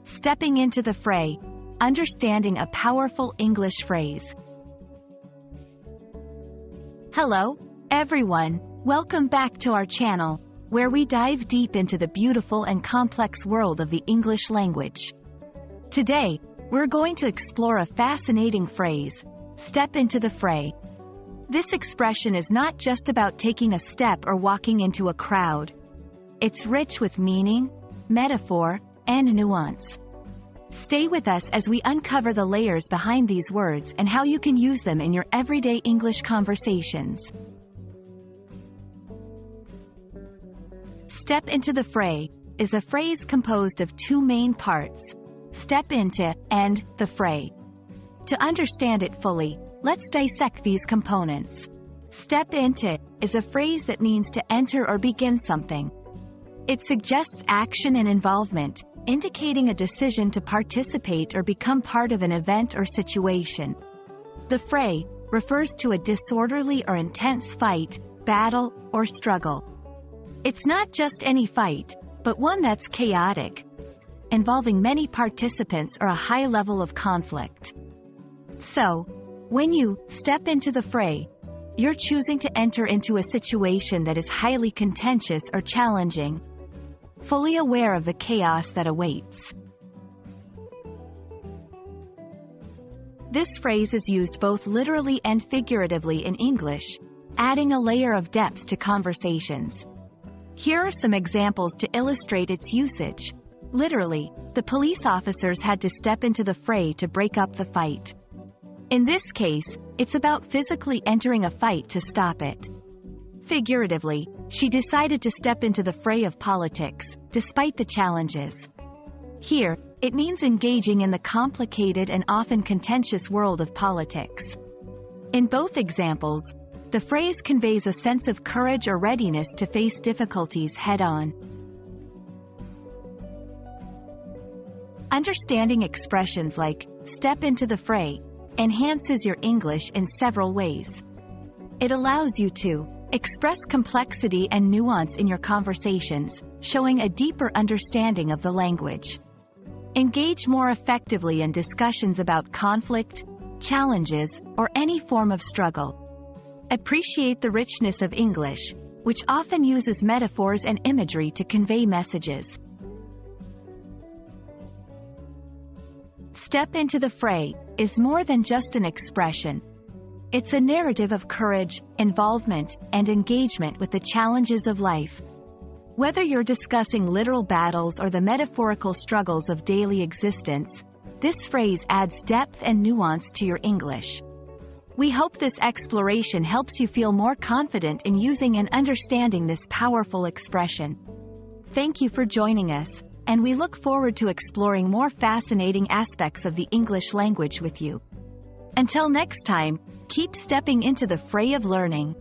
Stepping into the fray. Understanding a powerful English phrase. Hello, everyone. Welcome back to our channel, where we dive deep into the beautiful and complex world of the English language. Today, we're going to explore a fascinating phrase, step into the fray. This expression is not just about taking a step or walking into a crowd. It's rich with meaning, metaphor, and nuance. Stay with us as we uncover the layers behind these words and how you can use them in your everyday English conversations. Step into the fray is a phrase composed of two main parts, step into and the fray. To understand it fully, let's dissect these components. Step into is a phrase that means to enter or begin something. It suggests action and involvement, indicating a decision to participate or become part of an event or situation. The fray refers to a disorderly or intense fight, battle, or struggle. It's not just any fight, but one that's chaotic, involving many participants or a high level of conflict. So, when you step into the fray, you're choosing to enter into a situation that is highly contentious or challenging, fully aware of the chaos that awaits. This phrase is used both literally and figuratively in English, adding a layer of depth to conversations. Here are some examples to illustrate its usage. Literally, the police officers had to step into the fray to break up the fight. In this case, it's about physically entering a fight to stop it. Figuratively, she decided to step into the fray of politics, despite the challenges. Here, it means engaging in the complicated and often contentious world of politics. In both examples, the phrase conveys a sense of courage or readiness to face difficulties head-on. Understanding expressions like step into the fray enhances your English in several ways. It allows you to express complexity and nuance in your conversations, showing a deeper understanding of the language. Engage more effectively in discussions about conflict, challenges, or any form of struggle. Appreciate the richness of English, which often uses metaphors and imagery to convey messages. Step into the fray is more than just an expression. It's a narrative of courage, involvement, and engagement with the challenges of life. Whether you're discussing literal battles or the metaphorical struggles of daily existence, this phrase adds depth and nuance to your English. We hope this exploration helps you feel more confident in using and understanding this powerful expression. Thank you for joining us, and we look forward to exploring more fascinating aspects of the English language with you. Until next time, keep stepping into the fray of learning.